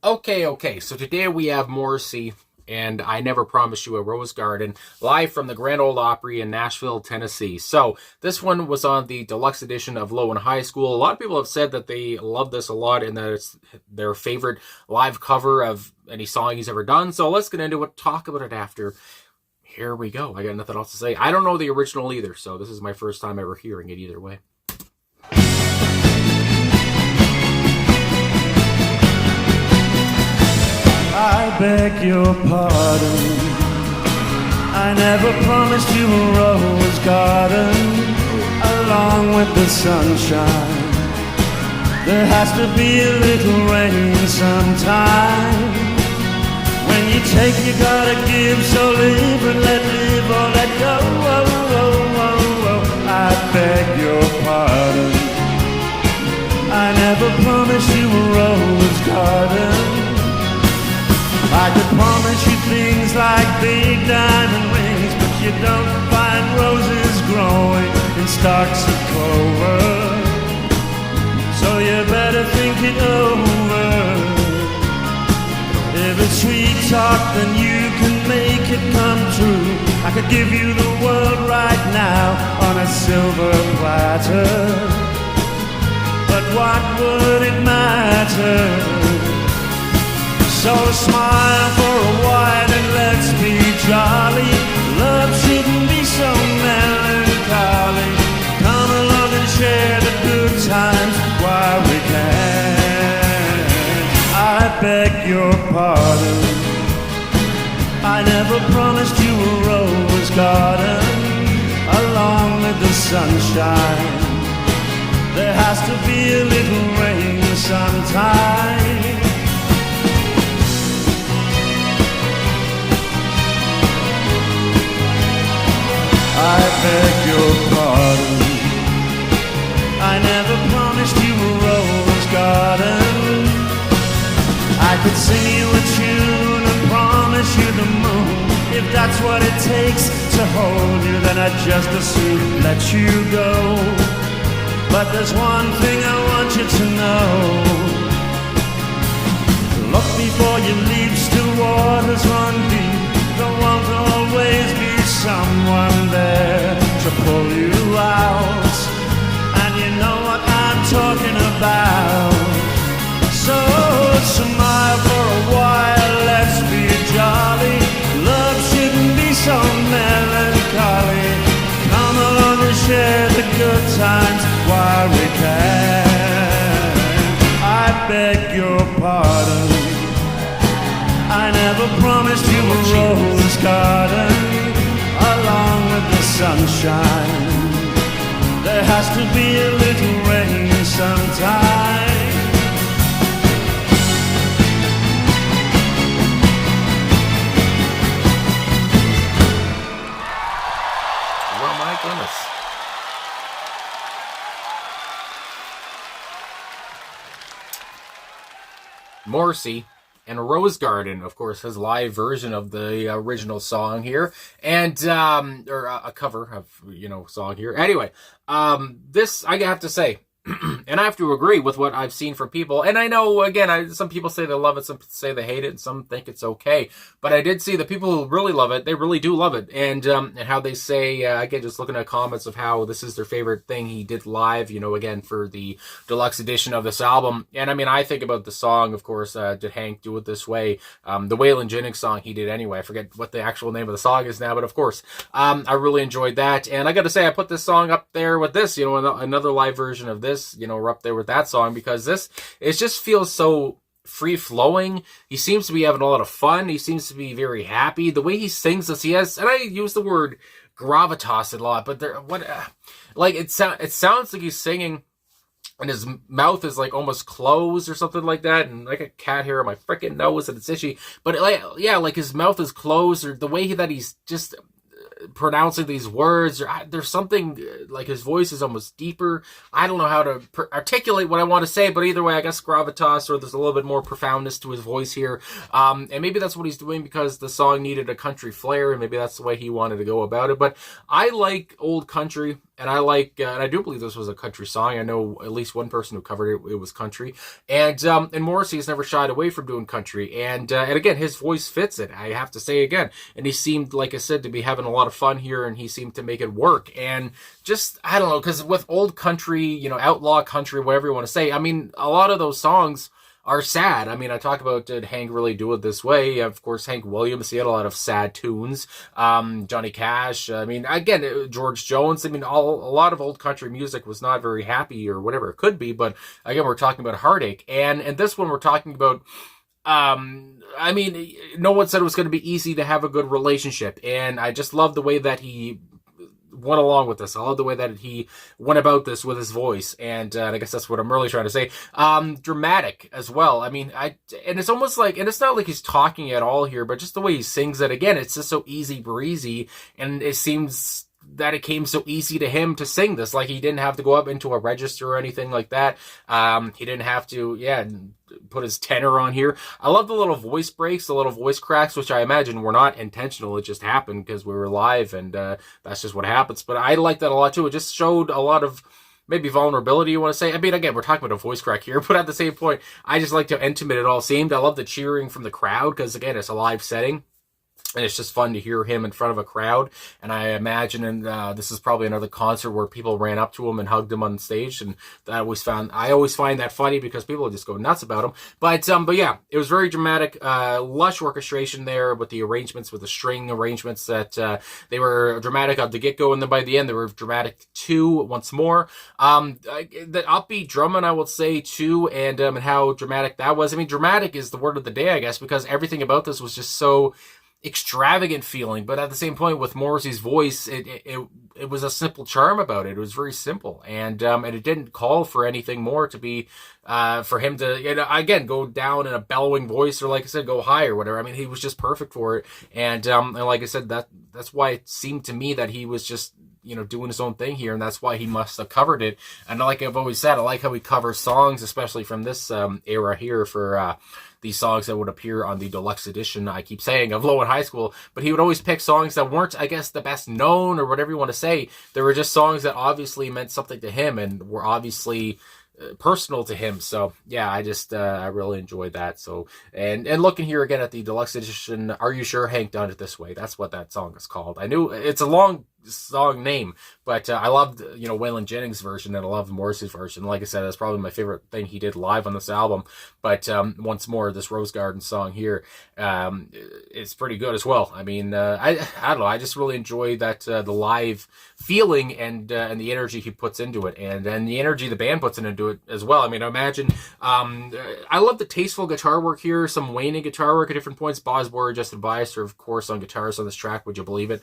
Okay, so today we have Morrissey and I Never Promised You a Rose Garden live from the Grand Ole Opry in Nashville, Tennessee. So this one was on the deluxe edition of Low and High School. A lot of people have said that they love this a lot and that it's their favorite live cover of any song he's ever done. So let's get into it, talk about it after. Here we go. I got nothing else to say. I don't know the original either, so this is my first time ever hearing it either way. I beg your pardon, I never promised you a rose garden along with the sunshine. There has to be a little rain sometime. When you take, you gotta give, so live and let live or let go. I beg your pardon, I never promised you a rose garden. I could promise you things like big diamond rings, but you don't find roses growing in stalks of clover. So you better think it over. If it's sweet talk, then you can make it come true. I could give you the world right now on a silver platter, but what would it matter? So smile for a while and let's be jolly. Love shouldn't be so melancholy. Come along and share the good times while we can. I beg your pardon, I never promised you a rose garden along with the sunshine. There has to be a little rain sometime. I beg your pardon, I never promised you a rose garden. I could sing you a tune and promise you the moon. If that's what it takes to hold you, then I'd just as soon let you go. But there's one thing I want you to know. Look before you leap, still waters run deep. There won't always be someone there to pull you out, and you know what I'm talking about. So smile for a while, let's be jolly. Love shouldn't be so melancholy. Come along and share the good times while we can. I beg your pardon, I never promised you a rose garden along with the sunshine. There has to be a little rain sometime. Oh my goodness. Morrissey and Rose Garden, of course, his live version of the original song here, and or a cover of song here. Anyway, this I have to say, and I have to agree with what I've seen from people. And I know, again, some people say they love it, some say they hate it, and some think it's okay. But I did see the people who really love it, they really do love it. And how they say, again, just looking at comments of how this is their favorite thing he did live, again, for the deluxe edition of this album. And I mean, I think about the song, of course, Did Hank Do It This Way? The Waylon Jennings song he did anyway. I forget what the actual name of the song is now, but of course, I really enjoyed that. And I got to say, I put this song up there with this, another live version of this. We're up there with that song because it just feels so free-flowing. He seems to be having a lot of fun. He seems to be very happy. The way he sings this, he has, and I use the word gravitas a lot, but it sounds like he's singing and his mouth is like almost closed or something like that, and like a cat hair on my freaking nose and it's itchy. But like his mouth is closed, or the way that he's just pronouncing these words, or there's something like his voice is almost deeper. I don't know how to articulate what I want to say, but either way, I guess gravitas, or there's a little bit more profoundness to his voice here. And maybe that's what he's doing because the song needed a country flair, and maybe that's the way he wanted to go about it. But I like old country. And I like, and I do believe this was a country song. I know at least one person who covered it. It was country, and Morrissey has never shied away from doing country. And again, his voice fits it. I have to say again, and he seemed, like I said, to be having a lot of fun here, and he seemed to make it work. And just, I don't know, because with old country, outlaw country, whatever you want to say, I mean, a lot of those songs are sad. I mean, I talk about, did Hank really do it this way? Of course, Hank Williams, he had a lot of sad tunes. Johnny Cash, I mean, again, George Jones, I mean, a lot of old country music was not very happy or whatever it could be, but again, we're talking about heartache. And this one, we're talking about, I mean, no one said it was going to be easy to have a good relationship. And I just love the way that he went along with this. I love the way that he went about this with his voice, and I guess that's what I'm really trying to say. Dramatic as well. I mean, and it's almost like, and it's not like he's talking at all here, but just the way he sings it, again, it's just so easy breezy, and it seems that it came so easy to him to sing this. Like, he didn't have to go up into a register or anything like that. He didn't have to, put his tenor on here. I love the little voice breaks, the little voice cracks, which I imagine were not intentional. It just happened because we were live, and that's just what happens. But I like that a lot too. It just showed a lot of maybe vulnerability, you want to say. I mean, again, we're talking about a voice crack here, but at the same point, I just like how intimate it all seemed. I love the cheering from the crowd because, again, it's a live setting. And it's just fun to hear him in front of a crowd. And I imagine, this is probably another concert where people ran up to him and hugged him on stage. And I always find that funny because people just go nuts about him. But yeah, it was very dramatic, lush orchestration there with the arrangements, with the string arrangements that, they were dramatic at the get-go. And then by the end, they were dramatic too, once more. The upbeat drumming, I will say too, and how dramatic that was. I mean, dramatic is the word of the day, I guess, because everything about this was just so extravagant feeling, but at the same point, with Morrissey's voice, it was a simple charm about it. It was very simple, and it didn't call for anything more to be for him to again go down in a bellowing voice, or like I said, go high or whatever. I mean, he was just perfect for it, and like I said, that's why it seemed to me that he was just doing his own thing here, and that's why he must have covered it. And like I've always said, I like how he covers songs, especially from this era here, for these songs that would appear on the deluxe edition, I keep saying, of Low in High School. But he would always pick songs that weren't, I guess, the best known or whatever you want to say. They were just songs that obviously meant something to him and were obviously personal to him. So yeah, I really enjoyed that. So and looking here again at the deluxe edition, Are You Sure Hank Done It This Way? That's what that song is called. I knew it's a long song name, but I loved Waylon Jennings' version, and I loved Morrissey's version. Like I said, that's probably my favorite thing he did live on this album. But once more, this Rose Garden song here, it's pretty good as well. I mean, I don't know, I just really enjoy that the live feeling and the energy he puts into it, and the energy the band puts into it as well. I mean, I imagine I love the tasteful guitar work here, some waning guitar work at different points. Boz Boyer, Justin Biester, of course, on guitars on this track. Would you believe it?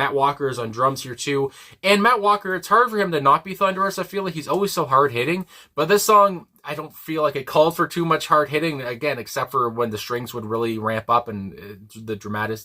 Matt Walker is on drums here too. And Matt Walker, it's hard for him to not be thunderous. I feel like he's always so hard hitting, but this song, I don't feel like it called for too much hard hitting, again, except for when the strings would really ramp up and the dramatic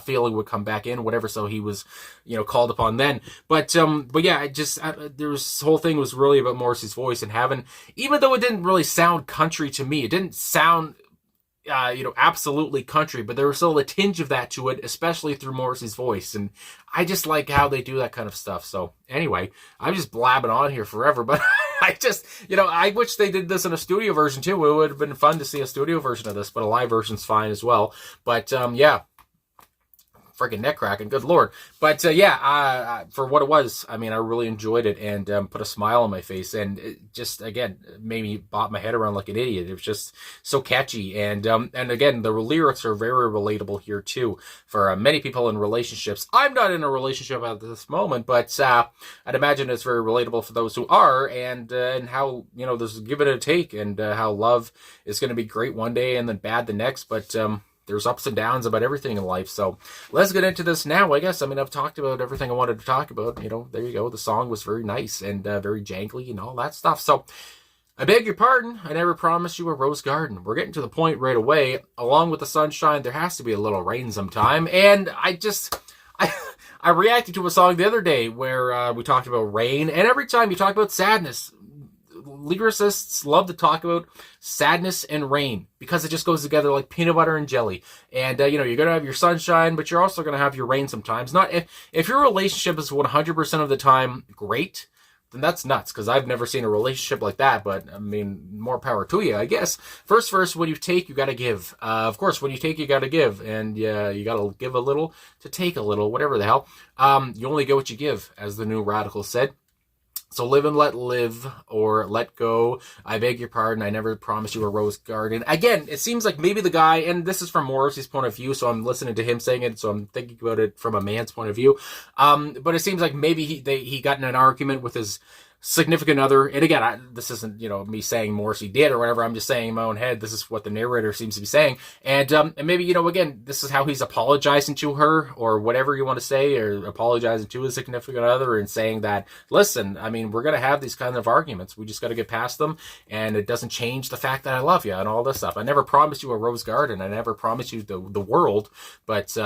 feeling would come back in, whatever. So he was, called upon then. But yeah, this whole thing was really about Morrissey's voice, and having, even though it didn't really sound country to me, it didn't sound absolutely country, but there was still a tinge of that to it, especially through Morrissey's voice. And I just like how they do that kind of stuff. So anyway, I'm just blabbing on here forever, but I just, I wish they did this in a studio version too. It would have been fun to see a studio version of this, but a live version's fine as well. But yeah, freaking neck cracking, good lord. But yeah, for what it was, I mean, I really enjoyed it, and put a smile on my face, and it just, again, made me bop my head around like an idiot. It was just so catchy, and again, the lyrics are very relatable here too for many people in relationships. I'm not in a relationship at this moment, but I'd imagine it's very relatable for those who are, and how there's a give it a take, and how love is going to be great one day and then bad the next, but there's ups and downs about everything in life. So let's get into this now, I guess. I mean, I've talked about everything I wanted to talk about. There you go. The song was very nice and very jangly and all that stuff. So I beg your pardon. I never promised you a rose garden. We're getting to the point right away. Along with the sunshine, there has to be a little rain sometime. And I reacted to a song the other day where we talked about rain. And every time you talk about sadness, lyricists love to talk about sadness and rain because it just goes together like peanut butter and jelly. And, you're going to have your sunshine, but you're also going to have your rain sometimes. Not if your relationship is 100% of the time great, then that's nuts, because I've never seen a relationship like that. But I mean, more power to you, I guess. First verse, when you take, you got to give. Of course, when you take, you got to give, and you got to give a little to take a little, whatever the hell. You only get what you give, as the new Radical said. So live and let live, or let go. I beg your pardon, I never promised you a rose garden. Again, it seems like maybe the guy, and this is from Morrissey's point of view, so I'm listening to him saying it, so I'm thinking about it from a man's point of view. But it seems like maybe he got in an argument with his significant other. And again, this isn't, me saying Morrissey did or whatever. I'm just saying in my own head, this is what the narrator seems to be saying. And maybe, again, this is how he's apologizing to her, or whatever you want to say, or apologizing to his significant other and saying that, listen, I mean, we're going to have these kind of arguments. We just got to get past them. And it doesn't change the fact that I love you and all this stuff. I never promised you a rose garden. I never promised you the world. But,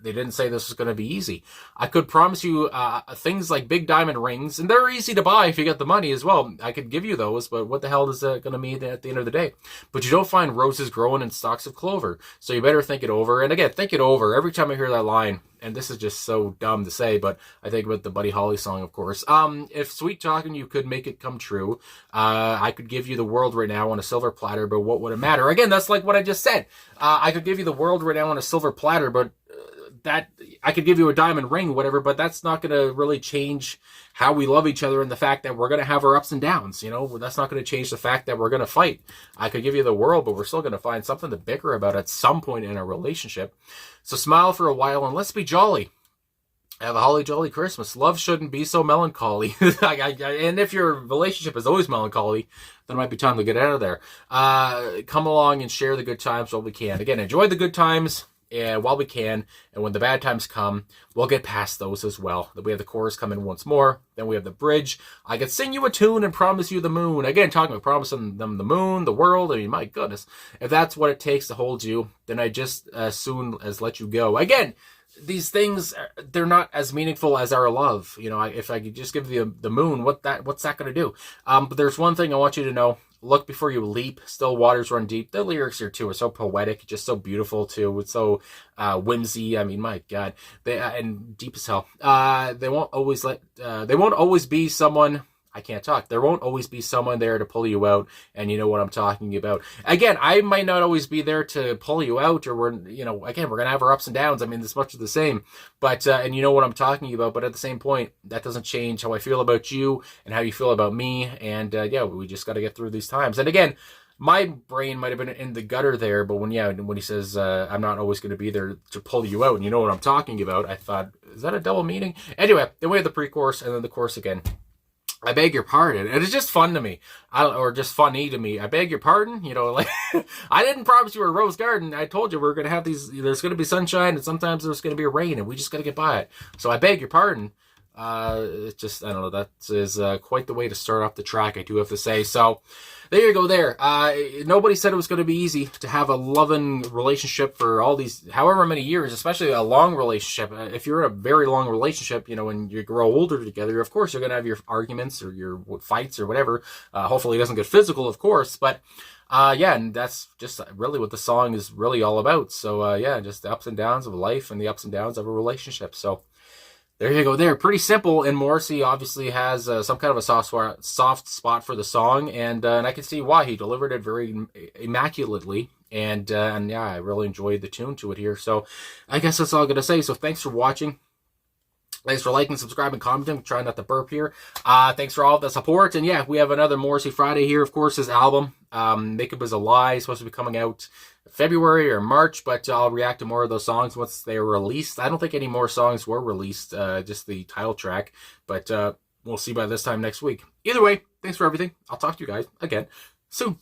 they didn't say this was going to be easy. I could promise you things like big diamond rings, and they're easy to buy if you get the money as well. I could give you those, but what the hell is that going to mean at the end of the day? But you don't find roses growing in stalks of clover, so you better think it over. And again, think it over. Every time I hear that line, and this is just so dumb to say, but I think about the Buddy Holly song, of course. If sweet talking you could make it come true, I could give you the world right now on a silver platter, but what would it matter? Again, that's like what I just said. I could give you the world right now on a silver platter, but that I could give you a diamond ring, whatever, but that's not going to really change how we love each other, and the fact that we're going to have our ups and downs. That's not going to change the fact that we're going to fight. I could give you the world, but we're still going to find something to bicker about at some point in a relationship. So smile for a while and let's be jolly. Have a holly jolly Christmas. Love shouldn't be so melancholy. And if your relationship is always melancholy, then it might be time to get out of there. Come along and share the good times while we can. Again, enjoy the good times while we can, and when the bad times come, we'll get past those as well. Then we have the chorus come in once more, then we have the bridge. I could sing you a tune and promise you the moon. Again, talking about promising them the moon, the world. I mean, my goodness. If that's what it takes to hold you, then I just as soon as let you go. Again, these things, they're not as meaningful as our love. If I could just give you the moon, what's that going to do? But there's one thing I want you to know. Look before you leap, still waters run deep. The lyrics here too are so poetic, just so beautiful too. It's so whimsy. I mean, my God, and deep as hell. They won't always be someone. I can't talk. There won't always be someone there to pull you out, and you know what I'm talking about. Again, I might not always be there to pull you out, or we're gonna have our ups and downs. I mean, it's much of the same, but and you know what I'm talking about. But at the same point, that doesn't change how I feel about you and how you feel about me. And we just got to get through these times. And again, my brain might have been in the gutter there, but when he says I'm not always going to be there to pull you out, and you know what I'm talking about, I thought, is that a double meaning? Anyway, then we have the pre-chorus and then the chorus again. I beg your pardon. And it's just fun to me. Or just funny to me. I beg your pardon. I didn't promise you a rose garden. I told you we're going to have there's going to be sunshine and sometimes there's going to be rain and we just got to get by it. So I beg your pardon. It's just, I don't know, that is quite the way to start off the track, I do have to say. So there you go there. Nobody said it was going to be easy to have a loving relationship for all these, however many years, especially a long relationship. If you're in a very long relationship, when you grow older together, of course, you're going to have your arguments or your fights or whatever. Hopefully it doesn't get physical, of course, but and that's just really what the song is really all about. So, just the ups and downs of life and the ups and downs of a relationship. So, there you go there. Pretty simple, and Morrissey obviously has some kind of a soft spot for the song, and I can see why. He delivered it very immaculately, and I really enjoyed the tune to it here. So I guess that's all I'm going to say. So thanks for watching. Thanks for liking, subscribing, commenting. Trying not to burp here. Thanks for all the support. And we have another Morrissey Friday here. Of course, his album, Makeup is a Lie, is supposed to be coming out February or March, but I'll react to more of those songs once they're released. I don't think any more songs were released, just the title track, but we'll see by this time next week. Either way, thanks for everything. I'll talk to you guys again soon.